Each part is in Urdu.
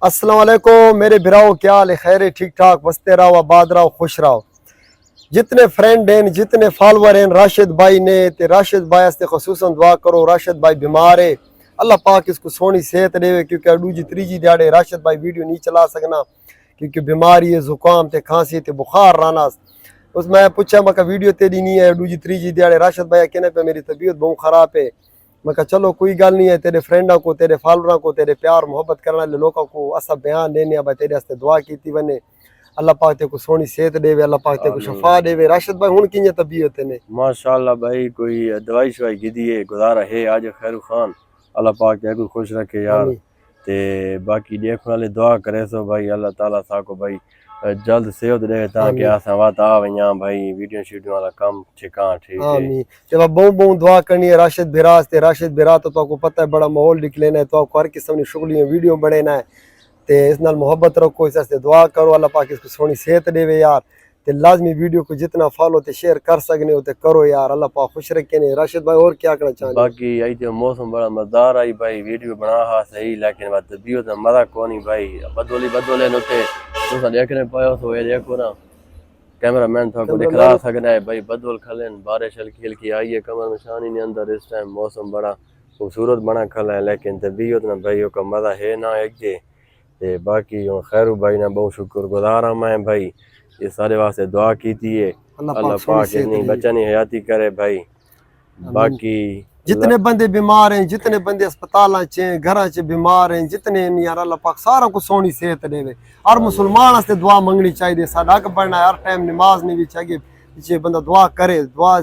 السلام علیکم میرے براؤ، کیا حال ہے؟ خیر ہے؟ ٹھیک ٹھاک؟ بستے رہو، آباد رہو، خوش رہو۔ جتنے فرینڈ ہیں، جتنے فالور ہیں راشد بھائی نے، تے راشد بھائی سے خصوصاً دعا کرو۔ راشد بھائی بیمار ہے، اللہ پاک اس کو سونی صحت دے، کیونکہ اڈو جی تریجی دیاڑے راشد بھائی ویڈیو نہیں چلا سکنا کیونکہ بیماری ہے، زکام تے کھانسی تے بخار رانا۔ اس میں پوچھا میں کہ ویڈیو تیری نہیں ہے اڈو جی تریجی دیاڑے؟ راشد بھائی کہنے پہ میری طبیعت بہت خراب ہے۔ میں کہا چلو کوئی گل نہیں ہے، تیرے فرینڈوں کو، تیرے فالوراں کو، تیرے پیار محبت کرنے والے لوگوں کو اسا بیان دینے بھائی تیرے واسطے دعا کیتی بنے، اللہ پاک تے کو سونی صحت دے، اللہ پاک تے کو شفا دے۔ راشد بھائی ہن کینے طبیعت نے؟ ماشاءاللہ بھائی کوئی دوائی شوائی کی ہے گزارا ہے آج خیر خان، اللہ پاک تے کو خوش رکھے یار۔ آمین۔ تے باقی دیکھنے والے دعا کرے سو بھائی، اللہ تعالیٰ سا کو بھائی جلد صحت دے تاکہ آسان وات آ ونیاں بھائی، ویڈیو شیڈیو والا کام ٹھیکاں ٹھیک ہے۔ آمین۔ جب بہت دعا کرنی ہے راشد بھراس تے، راشد بھرا تو کو پتہ ہے بڑا ماحول نکلینا ہے، تو ہر قسم کی شغلیاں ویڈیو بڑھنا ہے تے اس نال محبت رکھو، اس سے دعا کرو، اللہ پاک اس کو سونی صحت دے یار۔ تے لازمی ویڈیو کو جتنا فالو تے شیئر کر سکنے ہو تے کرو یار، اللہ پاک خوش رکھے نے۔ راشد بھائی اور کیا کرنا چاہتے ہیں؟ باقی آئی تے موسم بڑا مزدار آئی بھائی، ویڈیو بنا ہا صحیح لیکن بات طبیعت مزہ کونی بھائی، بدولے نوتے تو دیکھنے پایا سو یہ دیکھو نا، کیمرہ مین تھا کو دکھا سکنا ہے بھائی، بدول کھلیں بارش ہلکی ہلکی آئی ہے، کمر نشانی نہیں اندر اس ٹائم، موسم بڑا خوبصورت بنا کھلا ہے لیکن طبیعت نہ بھائی کا مزہ ہے نہ ایک دے۔ تے باقی خیرو بھائی نے بہت شکر گزار ہوں میں بھائی، یہ سارے واسطے دعا کیتی ہے، اللہ پاک اتنی بچانی حیاتی کرے بھائی۔ باقی جتنے بندے بیمار ہیں، جتنے بندے اسپتالاں چ ہیں، گھراں چ بیمار ہیں، جتنے یار اللہ پاک سارا کو سونی صحت دے۔ ہر مسلمان سے دعا منگنی چاہیے، ساڈا حق بننا ہے ہر ٹائم نماز نہیں بھی چاہیے پیچھے بندہ دعا کرے، دعا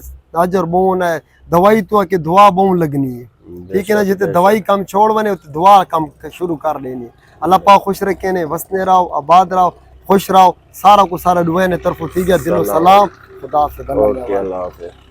اجر بون ہے، دوائی تو کہ دعا بون لگنی ہے، ٹھیک ہے نا؟ جتے دوائی کم چھوڑ بنے دعا کم شروع کر لینی ہے۔ اللہ پاک خوش رکھے نے، وسنے رہو، آباد رہو، خوش رہو، سارا کو سارا دعائیں طرف ٹھیک ہے، دل و سلام، خدا حافظ۔ اوکے اللہ حافظ۔